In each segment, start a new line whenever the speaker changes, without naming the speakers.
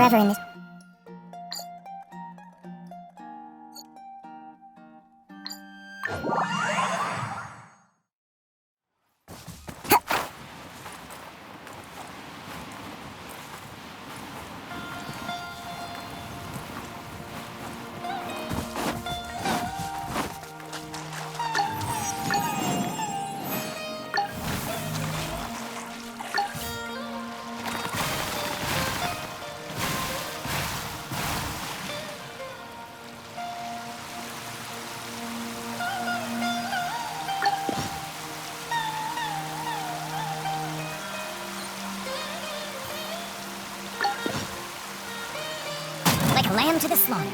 forever in this... Like a lamb to the slaughter.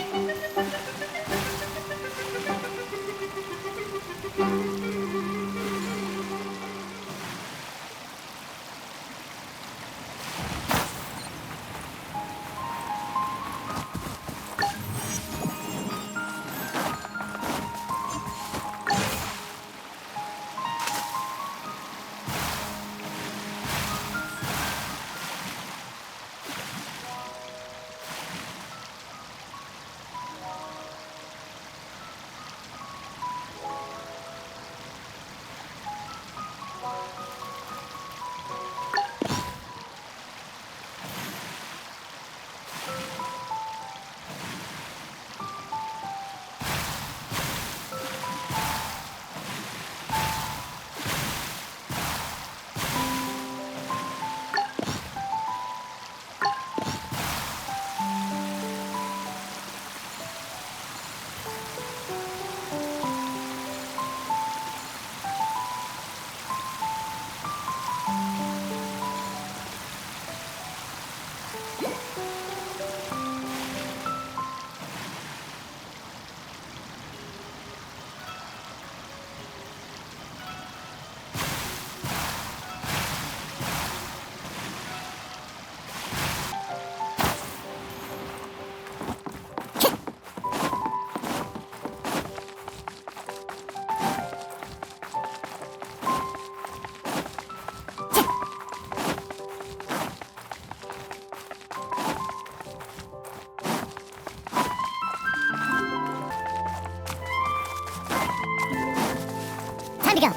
Time to go.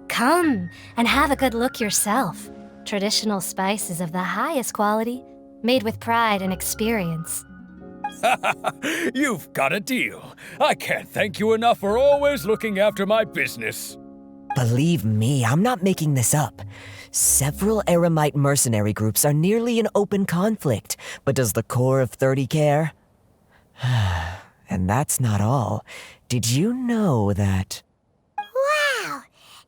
Come and have a good look yourself. Traditional spices of the highest quality, made with pride and experience.
You've got a deal. I can't thank you enough for always looking after my business.
Believe me, I'm not making this up. Several Eremite mercenary groups are nearly in open conflict, but does the core of 30 care? And that's not all. Did you know that...
Wow!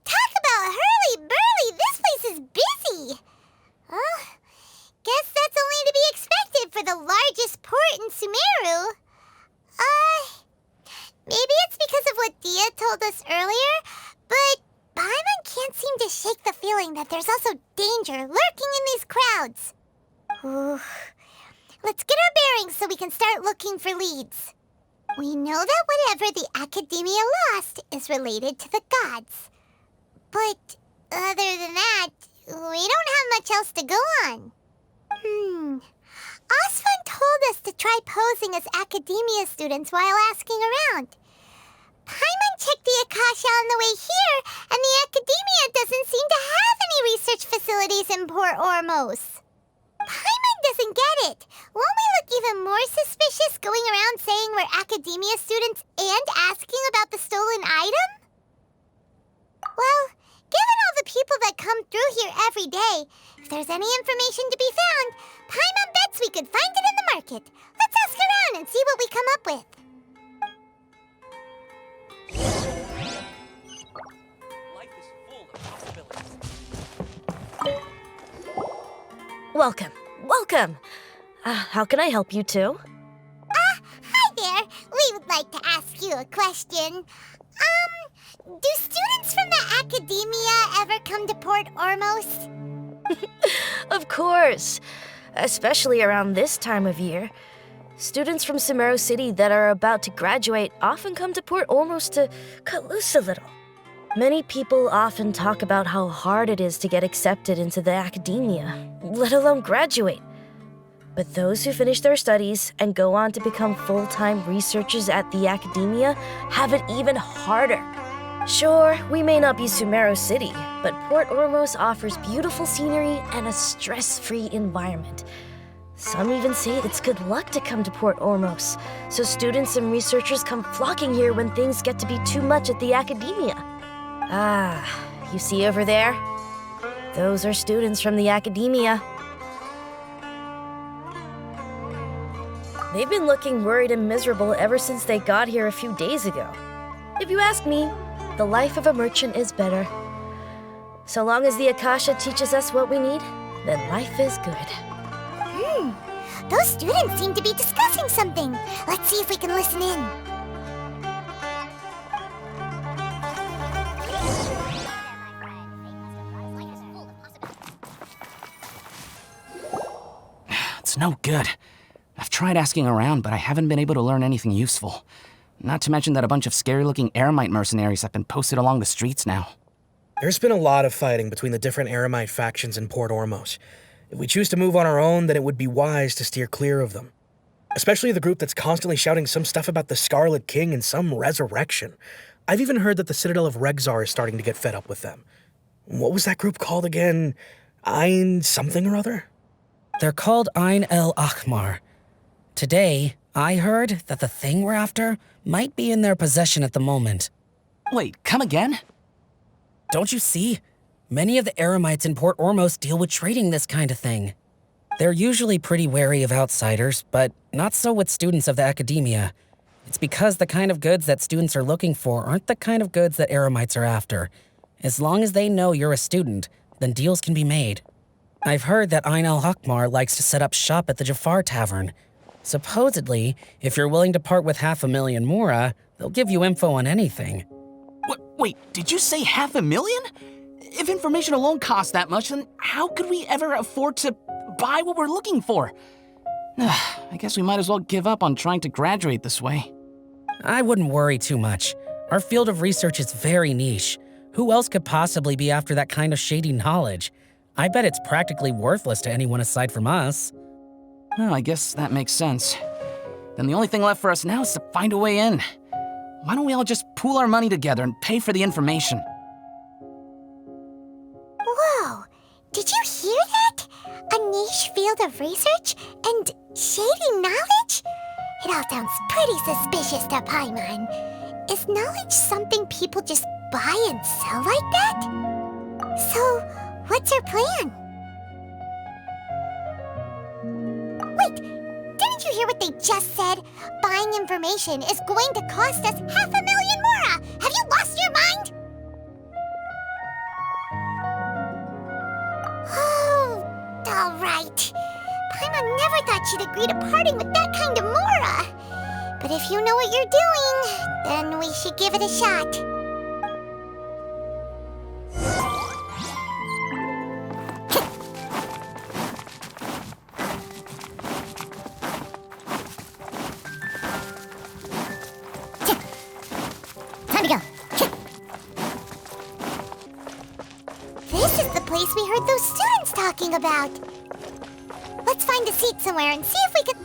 Talk about hurly-burly! This place is busy! Guess that's only to be expected for the largest port in Sumeru. Maybe it's because of what Dia told us earlier, but Paimon can't seem to shake the feeling that there's also danger lurking in these crowds. Ooh. Let's get our bearings so we can start looking for leads. We know that whatever the Akademiya lost is related to the gods. But other than that, we don't have much else to go on. Osvan told us to try posing as Akademiya students while asking around. Paimon checked the Akasha on the way here, and the Akademiya doesn't seem to have any research facilities in Port Ormos. Paimon doesn't get it. Won't we look even more suspicious going around saying we're Akademiya students and asking about the stolen item? Well, given all the people that come through here every day, if there's any information to be found, Paimon bets we could find it in the market. Let's ask around and see what we come up with.
Life is full of possibilities.
Welcome, welcome. How can I help you too?
Hi there. We would like to a question. Do students from the Akademiya ever come to Port Ormos?
Of course, especially around this time of year. Students from Sumeru City that are about to graduate often come to Port Ormos to cut loose a little. Many people often talk about how hard it is to get accepted into the Akademiya, let alone graduate. But those who finish their studies and go on to become full-time researchers at the Akademiya have it even harder. Sure, we may not be Sumeru City, but Port Ormos offers beautiful scenery and a stress-free environment. Some even say it's good luck to come to Port Ormos, so students and researchers come flocking here when things get to be too much at the Akademiya. Ah, you see over there? Those are students from the Akademiya. They've been looking worried and miserable ever since they got here a few days ago. If you ask me, the life of a merchant is better. So long as the Akasha teaches us what we need, then life is good.
Those students seem to be discussing something. Let's see if we can listen in.
It's no good. I've tried asking around, but I haven't been able to learn anything useful. Not to mention that a bunch of scary-looking Eremite mercenaries have been posted along the streets now.
There's been a lot of fighting between the different Eremite factions in Port Ormos. If we choose to move on our own, then it would be wise to steer clear of them. Especially the group that's constantly shouting some stuff about the Scarlet King and some resurrection. I've even heard that the Citadel of Regzar is starting to get fed up with them. What was that group called again? Ein something or other?
They're called Ein El Akhmar. Today, I heard that the thing we're after might be in their possession at the moment.
Wait, come again?
Don't you see? Many of the Eremites in Port Ormos deal with trading this kind of thing. They're usually pretty wary of outsiders, but not so with students of the Akademiya. It's because the kind of goods that students are looking for aren't the kind of goods that Eremites are after. As long as they know you're a student, then deals can be made. I've heard that Ein al-Hakmar likes to set up shop at the Djafar Tavern. Supposedly, if you're willing to part with 500,000 mora, they'll give you info on anything.
Wait, did you say 500,000? If information alone costs that much, then how could we ever afford to buy what we're looking for? I guess we might as well give up on trying to graduate this way.
I wouldn't worry too much. Our field of research is very niche. Who else could possibly be after that kind of shady knowledge? I bet it's practically worthless to anyone aside from us.
Well, I guess that makes sense. Then the only thing left for us now is to find a way in. Why don't we all just pool our money together and pay for the information?
Whoa! Did you hear that? A niche field of research and shady knowledge? It all sounds pretty suspicious to Paimon. Is knowledge something people just buy and sell like that? So, what's our plan? Wait, didn't you hear what they just said? Buying information is going to cost us 500,000 mora! Have you lost your mind? Oh, all right. Paimon never thought she'd agree to parting with that kind of mora. But if you know what you're doing, then we should give it a shot. Time to go. This is the place we heard those students talking about. Let's find a seat somewhere and see if we can...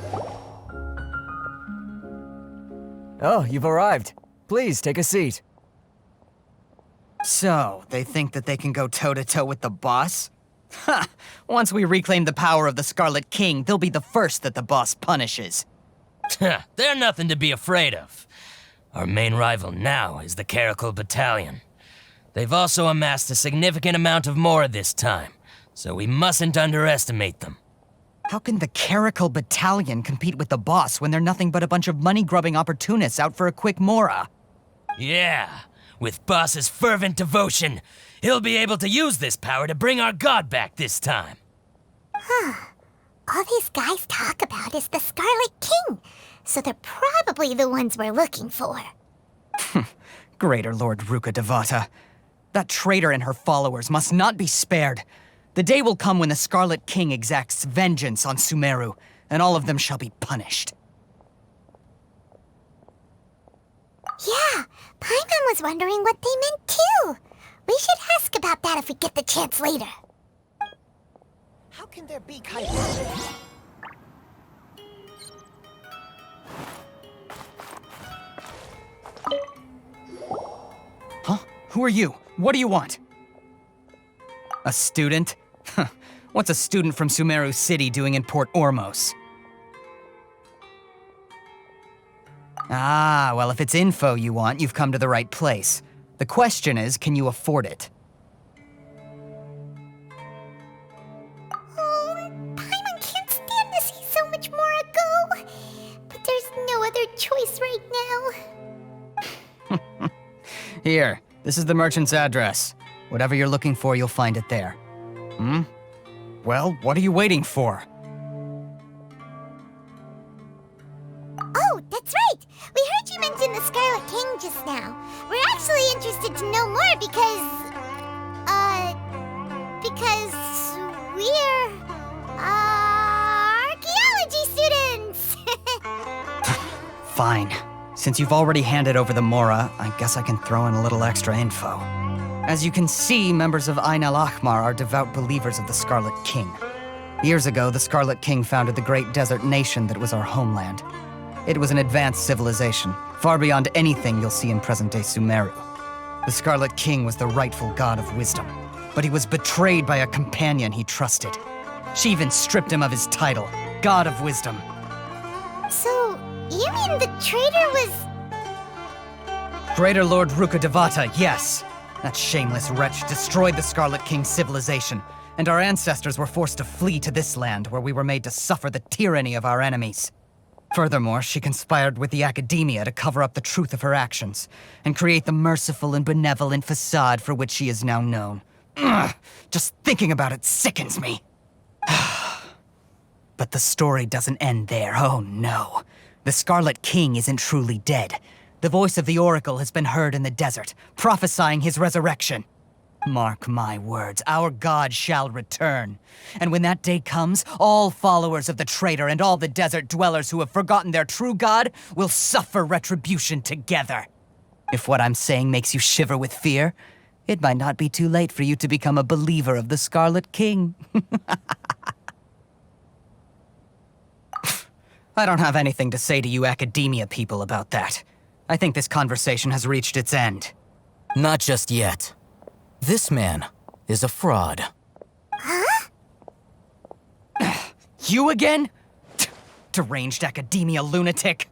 Oh, you've arrived. Please, take a seat.
So, they think that they can go toe-to-toe with the boss? Ha! Once we reclaim the power of the Scarlet King, they'll be the first that the boss punishes.
They're nothing to be afraid of. Our main rival now is the Caracal Battalion. They've also amassed a significant amount of mora this time, so we mustn't underestimate them.
How can the Caracal Battalion compete with the boss when they're nothing but a bunch of money-grubbing opportunists out for a quick mora?
Yeah, with boss's fervent devotion, he'll be able to use this power to bring our god back this time.
All these guys talk about is the Scarlet King, so they're probably the ones we're looking for.
Greater Lord Ruka Devata. That traitor and her followers must not be spared. The day will come when the Scarlet King exacts vengeance on Sumeru, and all of them shall be punished.
Yeah, Paimon was wondering what they meant too. We should ask about that if we get the chance later.
How can there be kind Huh? Who are you? What do you want? A student? What's a student from Sumeru City doing in Port Ormos? Ah, well, if it's info you want, you've come to the right place. The question is, can you afford it?
Oh, Paimon can't stand to see so much Mora go. But there's no other choice right now.
Here, this is the merchant's address. Whatever you're looking for, you'll find it there. Well, what are you waiting for?
Oh, that's right! We heard you mention the Scarlet King just now. We're actually interested to know more because we're, archaeology students!
Fine. Since you've already handed over the Mora, I guess I can throw in a little extra info. As you can see, members of Ain al-Ahmar are devout believers of the Scarlet King. Years ago, the Scarlet King founded the great desert nation that was our homeland. It was an advanced civilization, far beyond anything you'll see in present-day Sumeru. The Scarlet King was the rightful god of wisdom, but he was betrayed by a companion he trusted. She even stripped him of his title, God of Wisdom.
So, you mean the traitor was...
Greater Lord Ruka Devata, yes. That shameless wretch destroyed the Scarlet King's civilization, and our ancestors were forced to flee to this land where we were made to suffer the tyranny of our enemies. Furthermore, she conspired with the Akademiya to cover up the truth of her actions, and create the merciful and benevolent facade for which she is now known. Ugh, just thinking about it sickens me. But the story doesn't end there, oh no. The Scarlet King isn't truly dead. The voice of the Oracle has been heard in the desert, prophesying his resurrection. Mark my words, our god shall return. And when that day comes, all followers of the traitor and all the desert dwellers who have forgotten their true god will suffer retribution together. If what I'm saying makes you shiver with fear, it might not be too late for you to become a believer of the Scarlet King. I don't have anything to say to you Akademiya people about that. I think this conversation has reached its end.
Not just yet. This man is a fraud.
Huh?
You again? Deranged Akademiya lunatic.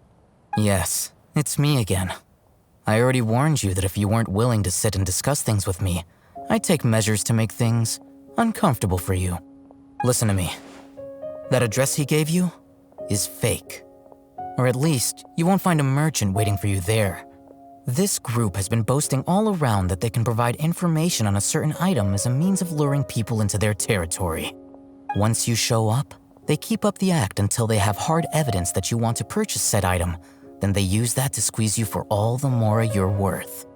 Yes, it's me again. I already warned you that if you weren't willing to sit and discuss things with me, I'd take measures to make things uncomfortable for you. Listen to me. That address he gave you is fake. Or at least, you won't find a merchant waiting for you there. This group has been boasting all around that they can provide information on a certain item as a means of luring people into their territory. Once you show up, they keep up the act until they have hard evidence that you want to purchase said item. Then they use that to squeeze you for all the more you're worth.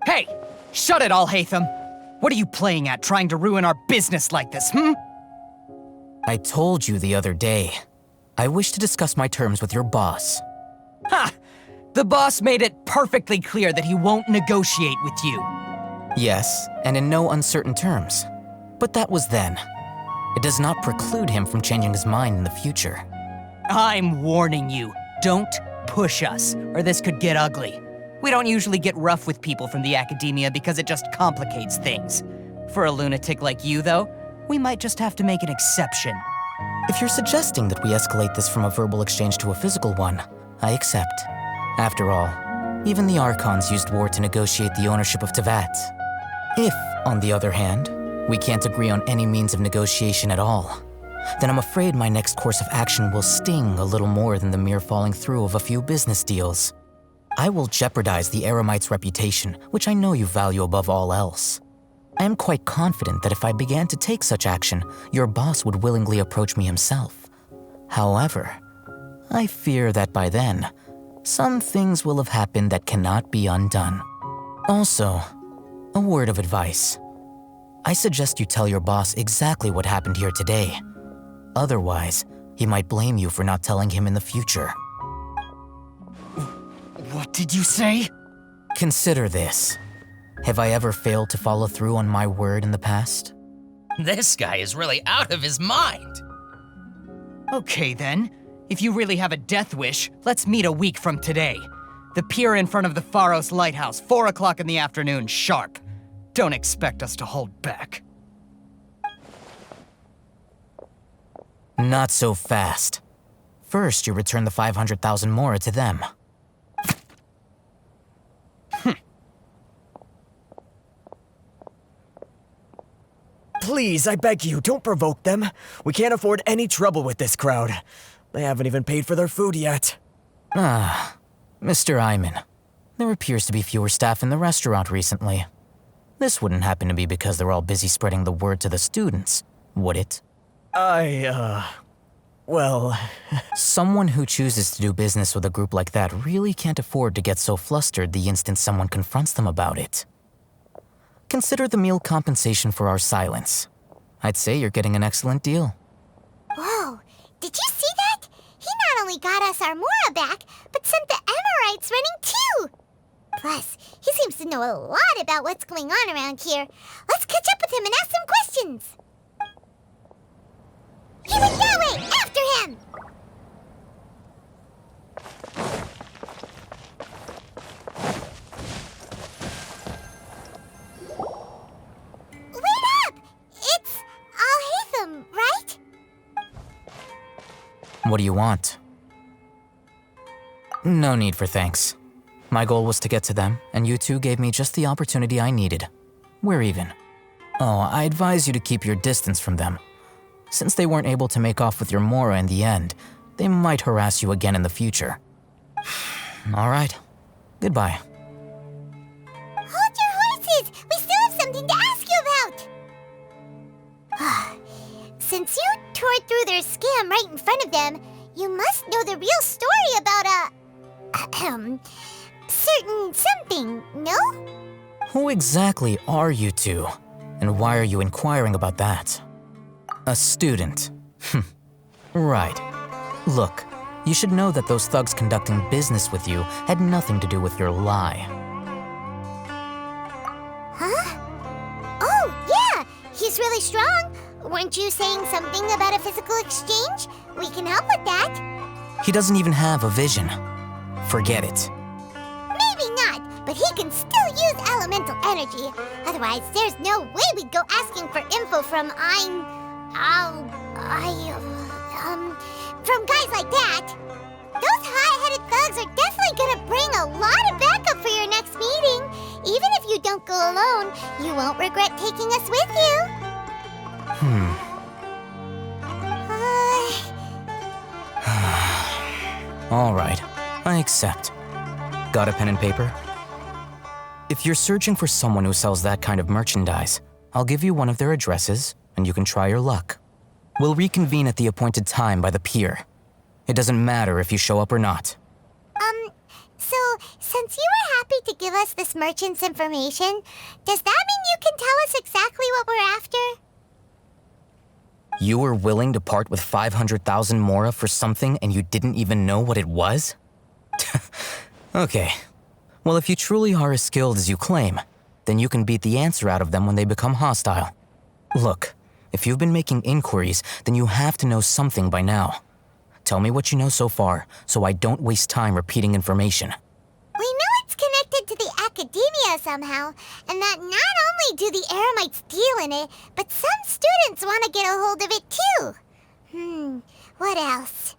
Hey! Shut it, Alhaitham! What are you playing at, trying to ruin our business like this,
I told you the other day. I wish to discuss my terms with your boss.
Ha! The boss made it perfectly clear that he won't negotiate with you.
Yes, and in no uncertain terms. But that was then. It does not preclude him from changing his mind in the future.
I'm warning you, don't push us, or this could get ugly. We don't usually get rough with people from the Akademiya because it just complicates things. For a lunatic like you, though, we might just have to make an exception.
If you're suggesting that we escalate this from a verbal exchange to a physical one, I accept. After all, even the Archons used war to negotiate the ownership of Teyvat. If, on the other hand, we can't agree on any means of negotiation at all, then I'm afraid my next course of action will sting a little more than the mere falling through of a few business deals. I will jeopardize the Eremites' reputation, which I know you value above all else. I am quite confident that if I began to take such action, your boss would willingly approach me himself. However, I fear that by then, some things will have happened that cannot be undone. Also, a word of advice. I suggest you tell your boss exactly what happened here today. Otherwise, he might blame you for not telling him in the future.
What did you say?
Consider this. Have I ever failed to follow through on my word in the past?
This guy is really out of his mind.
Okay then. If you really have a death wish, let's meet a week from today. The pier in front of the Pharos Lighthouse, 4 o'clock in the afternoon, sharp. Don't expect us to hold back.
Not so fast. First, you return the 500,000 mora to them.
Please, I beg you, don't provoke them. We can't afford any trouble with this crowd. They haven't even paid for their food yet.
Mr. Iman, there appears to be fewer staff in the restaurant recently. This wouldn't happen to be because they're all busy spreading the word to the students, would it?
Well...
Someone who chooses to do business with a group like that really can't afford to get so flustered the instant someone confronts them about it. Consider the meal compensation for our silence. I'd say you're getting an excellent deal.
Whoa, did you see that? He not only got us our Mora back, but sent the Eremites running too! Plus, he seems to know a lot about what's going on around here. Let's catch up with him and ask some questions! He went that way! After him! Wait up! It's Alhaitham, right?
What do you want? No need for thanks. My goal was to get to them, and you two gave me just the opportunity I needed. We're even. Oh, I advise you to keep your distance from them. Since they weren't able to make off with your Mora in the end, they might harass you again in the future. All right. Goodbye.
Hold your horses! We still have something to ask you about! Since you tore through their scam right in front of them, you must know the real story about certain something, no?
Who exactly are you two? And why are you inquiring about that? A student. Right. Look, you should know that those thugs conducting business with you had nothing to do with your lie.
Huh? Oh, yeah! He's really strong! Weren't you saying something about a physical exchange? We can help with that.
He doesn't even have a vision. Forget it.
Maybe not, but he can still use elemental energy. Otherwise, there's no way we'd go asking for info from from guys like that. Those high-headed thugs are definitely gonna bring a lot of backup for your next meeting. Even if you don't go alone, you won't regret taking us with you.
All right, I accept. Got a pen and paper? If you're searching for someone who sells that kind of merchandise, I'll give you one of their addresses, and you can try your luck. We'll reconvene at the appointed time by the pier. It doesn't matter if you show up or not.
So, since you were happy to give us this merchant's information, does that mean you can tell us exactly what we're after?
You were willing to part with 500,000 mora for something and you didn't even know what it was? Okay. Well, if you truly are as skilled as you claim, then you can beat the answer out of them when they become hostile. Look, if you've been making inquiries, then you have to know something by now. Tell me what you know so far, so I don't waste time repeating information.
We know it's connected to the Akademiya somehow, and that not only do the Eremites deal in it, but some students want to get a hold of it too. What else?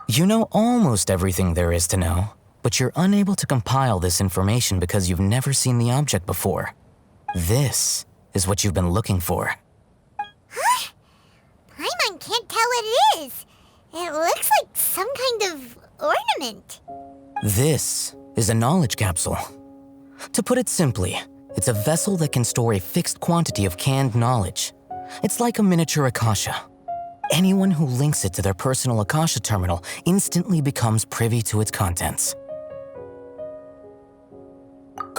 You know almost everything there is to know, but you're unable to compile this information because you've never seen the object before. This is what you've been looking for.
Huh? Paimon can't tell what it is. It looks like some kind of ornament.
This is a knowledge capsule. To put it simply, it's a vessel that can store a fixed quantity of canned knowledge. It's like a miniature Akasha. Anyone who links it to their personal Akasha terminal instantly becomes privy to its contents.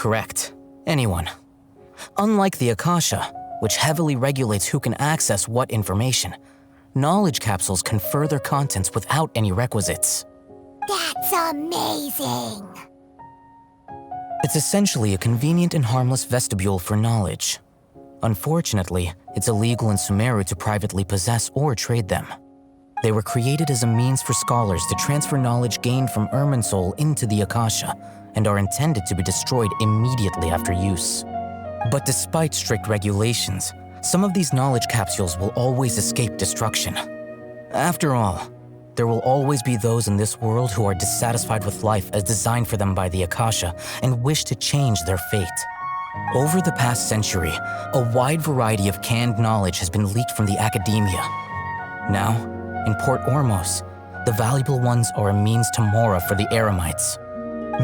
correct. Anyone. Unlike the Akasha, which heavily regulates who can access what information, knowledge capsules confer their contents without any requisites.
That's amazing.
It's essentially a convenient and harmless vestibule for knowledge. Unfortunately, it's illegal in Sumeru to privately possess or trade them. They were created as a means for scholars to transfer knowledge gained from Irminsul into the Akasha, and are intended to be destroyed immediately after use. But despite strict regulations, some of these knowledge capsules will always escape destruction. After all, there will always be those in this world who are dissatisfied with life as designed for them by the Akasha and wish to change their fate. Over the past century, a wide variety of canned knowledge has been leaked from the Akademiya. Now, in Port Ormos, the valuable ones are a means to Mora for the Eremites.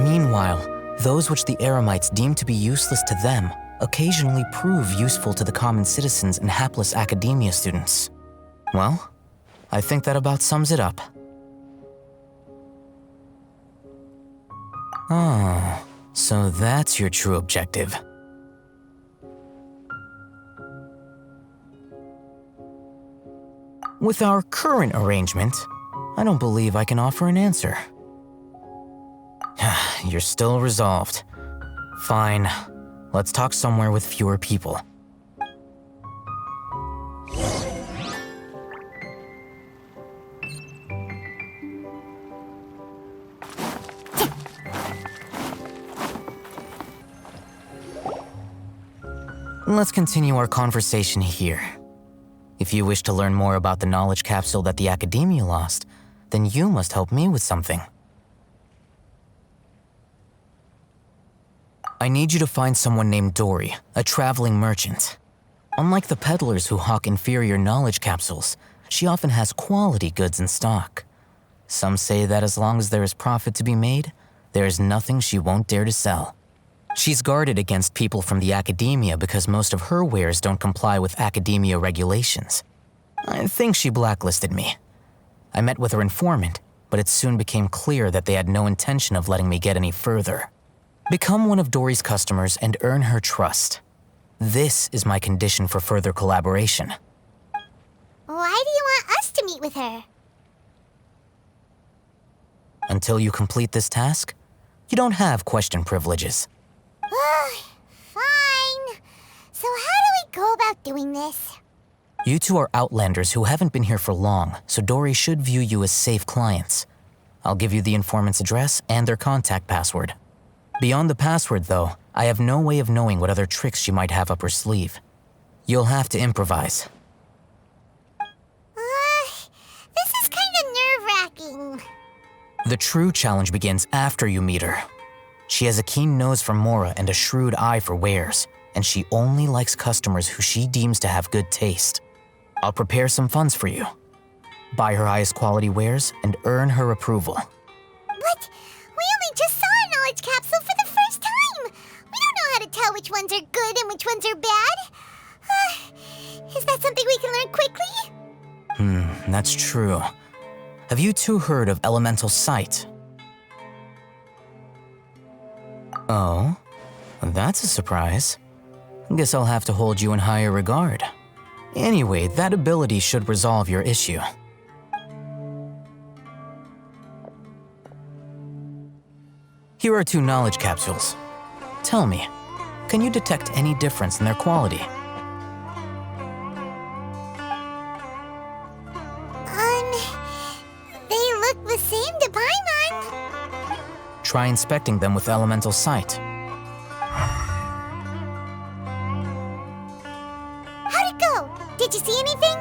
Meanwhile, those which the Eremites deem to be useless to them occasionally prove useful to the common citizens and hapless Akademiya students. Well, I think that about sums it up. Oh, so that's your true objective. With our current arrangement, I don't believe I can offer an answer. You're still resolved. Fine. Let's talk somewhere with fewer people. Let's continue our conversation here. If you wish to learn more about the knowledge capsule that the Akademiya lost, then you must help me with something. I need you to find someone named Dori, a traveling merchant. Unlike the peddlers who hawk inferior knowledge capsules, she often has quality goods in stock. Some say that as long as there is profit to be made, there is nothing she won't dare to sell. She's guarded against people from the Akademiya because most of her wares don't comply with Akademiya regulations. I think she blacklisted me. I met with her informant, but it soon became clear that they had no intention of letting me get any further. Become one of Dori's customers and earn her trust. This is my condition for further collaboration.
Why do you want us to meet with her?
Until you complete this task, you don't have question privileges.
Fine. So how do we go about doing this?
You two are outlanders who haven't been here for long, so Dori should view you as safe clients. I'll give you the informant's address and their contact password. Beyond the password, though, I have no way of knowing what other tricks she might have up her sleeve. You'll have to improvise.
This is kind of nerve-wracking.
The true challenge begins after you meet her. She has a keen nose for Mora and a shrewd eye for wares, and she only likes customers who she deems to have good taste. I'll prepare some funds for you. Buy her highest quality wares and earn her approval.
But we only just saw a knowledge capsule for the first time. We don't know how to tell which ones are good and which ones are bad. Is that something we can learn quickly?
That's true. Have you two heard of elemental sight? Oh, that's a surprise. Guess I'll have to hold you in higher regard. Anyway, that ability should resolve your issue. Here are 2 knowledge capsules. Tell me, can you detect any difference in their quality?
They look the same to Paimon.
Try inspecting them with elemental sight.
How'd it go? Did you see anything?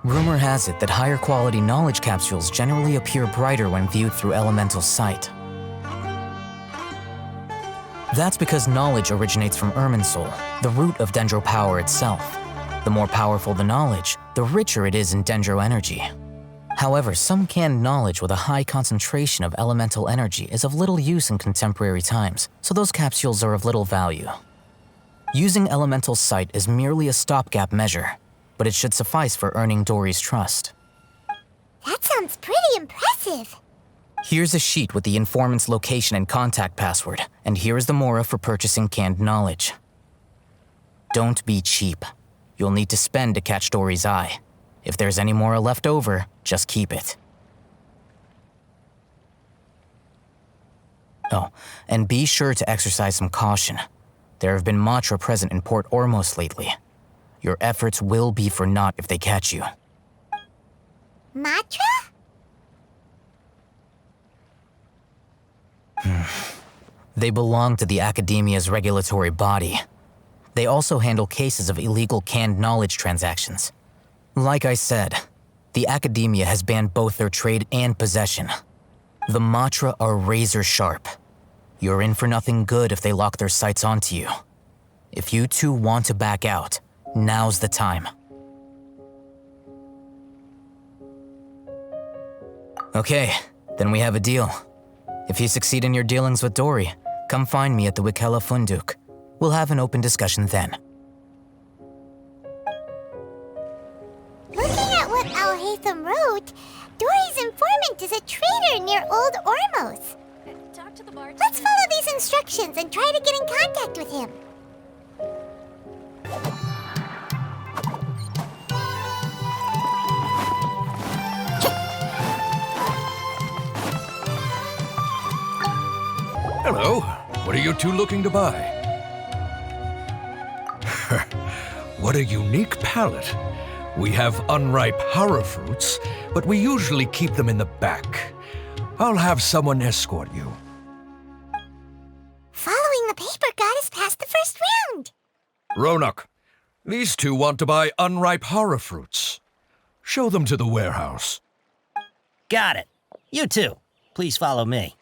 Rumor has it that higher quality knowledge capsules generally appear brighter when viewed through elemental sight. That's because knowledge originates from Irminsul, the root of Dendro power itself. The more powerful the knowledge, the richer it is in Dendro energy. However, some canned knowledge with a high concentration of elemental energy is of little use in contemporary times, so those capsules are of little value. Using elemental sight is merely a stopgap measure, but it should suffice for earning Dori's trust.
That sounds pretty impressive.
Here's a sheet with the informant's location and contact password, and here is the mora for purchasing canned knowledge. Don't be cheap. You'll need to spend to catch Dori's eye. If there's any mora left over, just keep it. Oh, and be sure to exercise some caution. There have been Matra present in Port Ormos lately. Your efforts will be for naught if they catch you.
Matra?
They belong to the Akademiya's regulatory body. They also handle cases of illegal canned knowledge transactions. Like I said, the Akademiya has banned both their trade and possession. The Matra are razor sharp. You're in for nothing good if they lock their sights onto you. If you two want to back out, now's the time. Okay, then we have a deal. If you succeed in your dealings with Dori, come find me at the Wikela Funduk. We'll have an open discussion then.
Looking at what Alhaitham wrote, Dori's informant is a trader near Old Ormos.
Talk to the bartender.
Let's follow these instructions and try to get in contact with him.
Hello. What are you two looking to buy? What a unique palette. We have unripe Harra Fruits, but we usually keep them in the back. I'll have someone escort you.
Following the paper got us past the first round.
Raunak, these two want to buy unripe Harra Fruits. Show them to the warehouse.
Got it. You two, please follow me.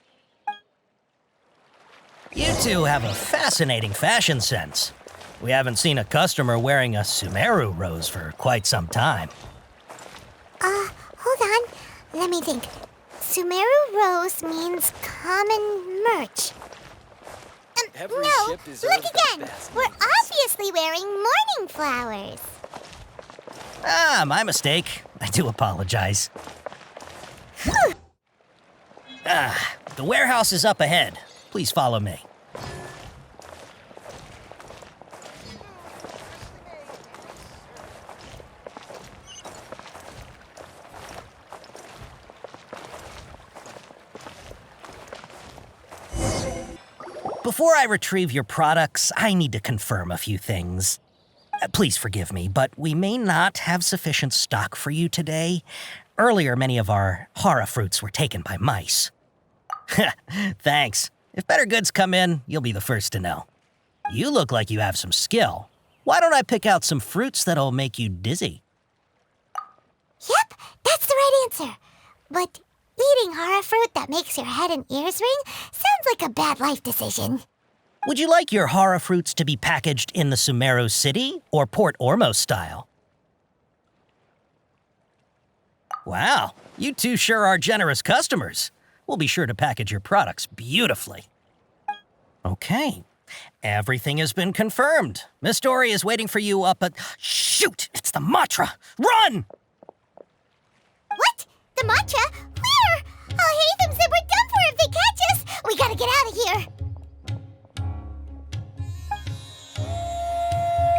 You two have a fascinating fashion sense. We haven't seen a customer wearing a Sumeru rose for quite some time.
Hold on. Let me think. Sumeru rose means common merch. No, look again. We're obviously wearing morning flowers.
Ah, my mistake. I do apologize. The warehouse is up ahead. Please follow me. Before I retrieve your products, I need to confirm a few things. Please forgive me, but we may not have sufficient stock for you today. Earlier, many of our Harra Fruits were taken by mice. Thanks. If better goods come in, you'll be the first to know. You look like you have some skill. Why don't I pick out some fruits that'll make you dizzy?
Yep, that's the right answer. But eating Harra fruit that makes your head and ears ring sounds like a bad life decision.
Would you like your Harra Fruits to be packaged in the Sumeru City or Port Ormos style? Wow, you two sure are generous customers. We'll be sure to package your products beautifully. Okay, everything has been confirmed. Miss Dori is waiting for you up at... Shoot, it's the Matra! Run!
What? The Matra? Where? Alhaitham said we're done for if they catch us. We gotta get out of here.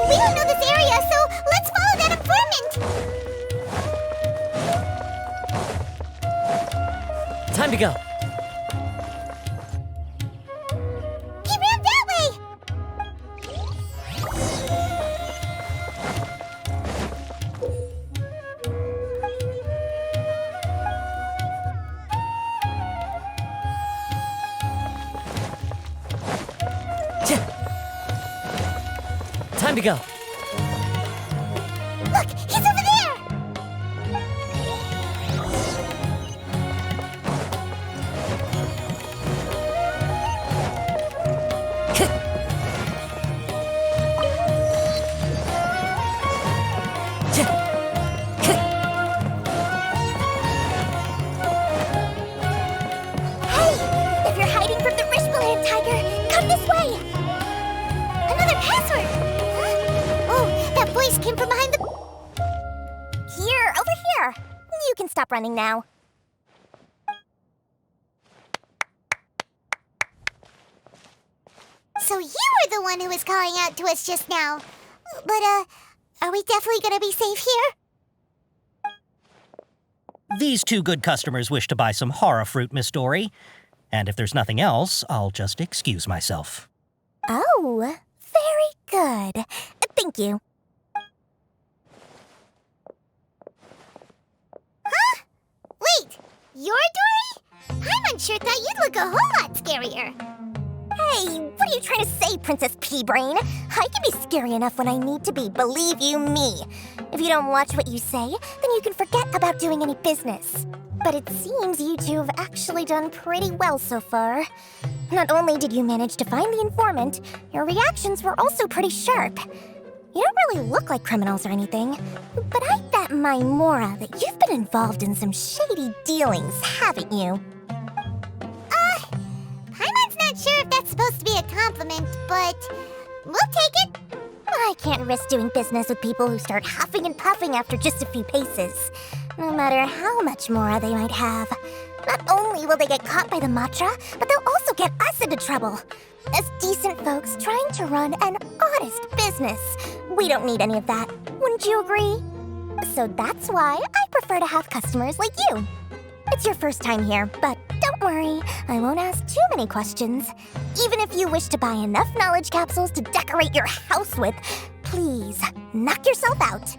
We don't know this area, so let's follow that informant.
Time to go.
He ran that way.
Time to go.
Look, he's over there. That voice came from behind the...
Here, over here. You can stop running now.
So you were the one who was calling out to us just now. But, are we definitely gonna be safe here?
These two good customers wish to buy some Harra Fruit, Miss Dori. And if there's nothing else, I'll just excuse myself.
Oh, very good. Thank you.
Huh? Wait, you're Dori? Paimon sure thought you'd look a whole lot scarier.
Hey, what are you trying to say, Princess Pea-Brain? I can be scary enough when I need to be, believe you me. If you don't watch what you say, then you can forget about doing any business. But it seems you two have actually done pretty well so far. Not only did you manage to find the informant, your reactions were also pretty sharp. You don't really look like criminals or anything, but I bet my Mora that you've been involved in some shady dealings, haven't you?
Paimon's not sure if that's supposed to be a compliment, but we'll take it.
I can't risk doing business with people who start huffing and puffing after just a few paces, no matter how much Mora they might have. Not only will they get caught by the Matra, but they'll also get us into trouble. As decent folks trying to run an honest business, we don't need any of that. Wouldn't you agree? So that's why I prefer to have customers like you. It's your first time here, but don't worry, I won't ask too many questions. Even if you wish to buy enough knowledge capsules to decorate your house with, please, knock yourself out.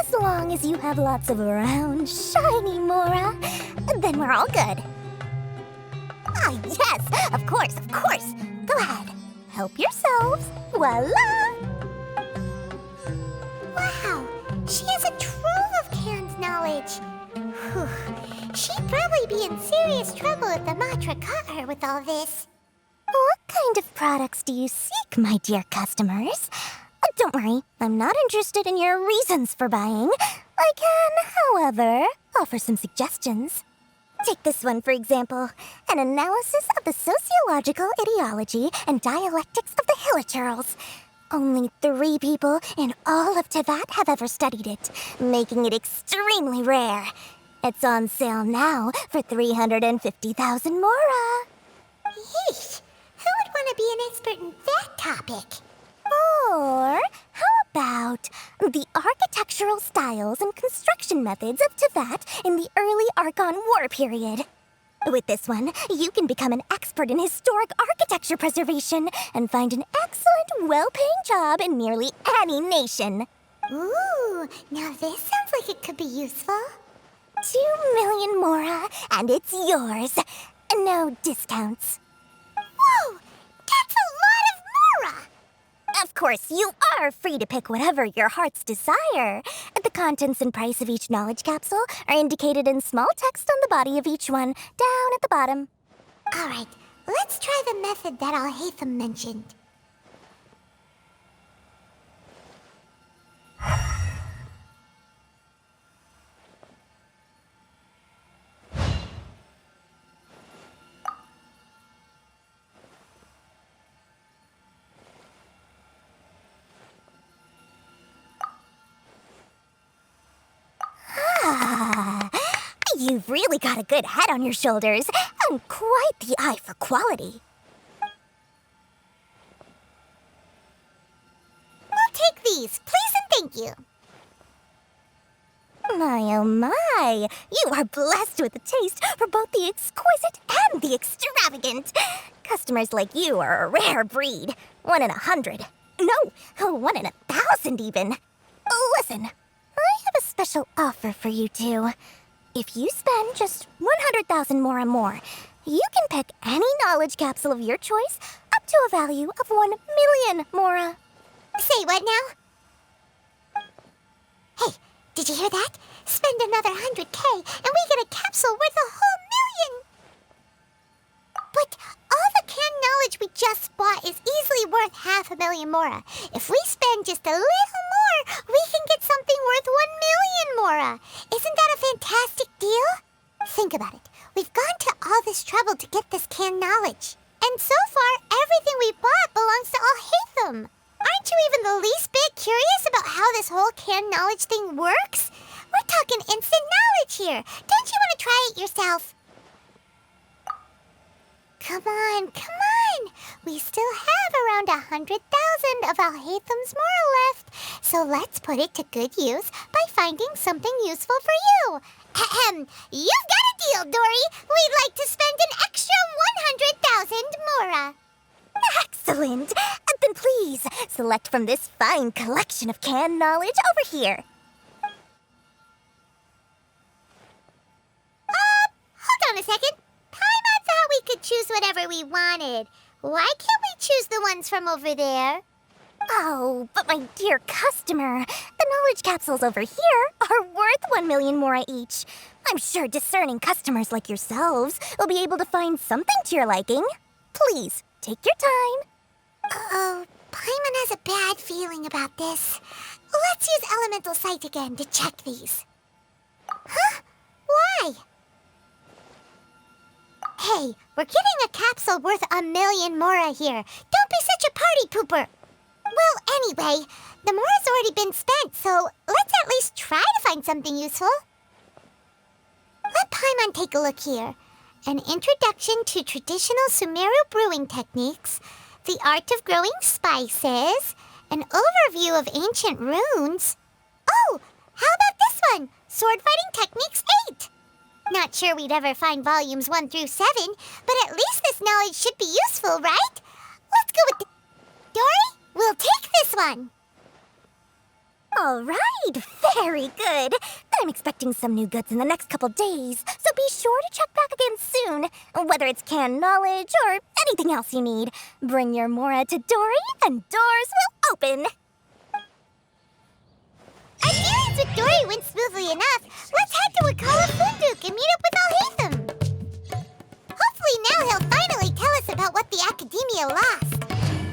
As long as you have lots of round, shiny Mora, then we're all good. Ah, yes, of course, of course. Go ahead, help yourselves. Voila!
Wow, she has a trove of canned knowledge. Whew. She'd probably be in serious trouble if the Matra caught her with all this.
What kind of products do you seek, my dear customers? Don't worry, I'm not interested in your reasons for buying. I can, however, offer some suggestions. Take this one, for example. An analysis of the sociological ideology and dialectics of the Hilichurls. Only 3 people in all of Teyvat have ever studied it, making it extremely rare. It's on sale now for 350,000 Mora.
Yeesh, who would want to be an expert in that topic?
Or how about the architectural styles and construction methods of Teyvat in the early Archon War period? With this one, you can become an expert in historic architecture preservation and find an excellent, well-paying job in nearly any nation.
Ooh, now this sounds like it could be useful.
2 million Mora, and it's yours. No discounts.
Whoa, that's a lot of Mora!
Of course, you are free to pick whatever your heart's desire. The contents and price of each knowledge capsule are indicated in small text on the body of each one, down at the bottom.
All right, let's try the method that Alhaitham mentioned.
You've really got a good head on your shoulders, and quite the eye for quality.
We'll take these, please and thank you.
My, oh my, you are blessed with a taste for both the exquisite and the extravagant. Customers like you are a rare breed, 1 in 100. No, 1 in 1,000 even. Listen, I have a special offer for you two. If you spend just 100,000 Mora more, you can pick any knowledge capsule of your choice up to a value of 1 million Mora.
Say what now? Hey, did you hear that? Spend another 100K and we get a capsule worth a whole million! But all the canned knowledge we just bought is easily worth 500,000 Mora. If we spend just a little more, we can get something worth 1 million Mora. Isn't that a fantastic deal? Think about it. We've gone to all this trouble to get this canned knowledge. And so far, everything we bought belongs to Alhaitham. Aren't you even the least bit curious about how whole canned knowledge thing works? We're talking instant knowledge here. Don't you want to try it yourself? Come on, come on. We still have around 100,000 of Alhaitham's moral left. So let's put it to good use by finding something useful for you. Ahem. You've got a deal, Dori. We'd like to spend an extra 100,000 mora.
Excellent! Then please, select from this fine collection of canned knowledge over here.
Hold on a second. Paimon thought we could choose whatever we wanted. Why can't we choose the ones from over there?
Oh, but my dear customer, the knowledge capsules over here are worth 1 million mora each. I'm sure discerning customers like yourselves will be able to find something to your liking. Please, take your time.
Uh-oh, Paimon has a bad feeling about this. Let's use Elemental Sight again to check these. Huh? Why? Hey, we're getting a capsule worth 1 million mora here. Don't be such a party pooper. Well, anyway, the mora's already been spent, so let's at least try to find something useful. Let Paimon take a look here. An introduction to traditional Sumeru brewing techniques, the art of growing spices, an overview of ancient runes. Oh, how about this one? Sword Fighting Techniques 8. Not sure we'd ever find volumes 1 through 7, but at least this knowledge should be useful, right? Let's go with Dori, we'll take this one.
All right, very good. I'm expecting some new goods in the next couple days, so be sure to check back again soon. Whether it's canned knowledge or anything else you need, bring your mora to Dori and doors will open.
Our dealings with Dori went smoothly enough. Let's head to Wakala Funduk and meet up with Alhaitham. Hopefully now he'll finally tell us about what the Akademiya lost.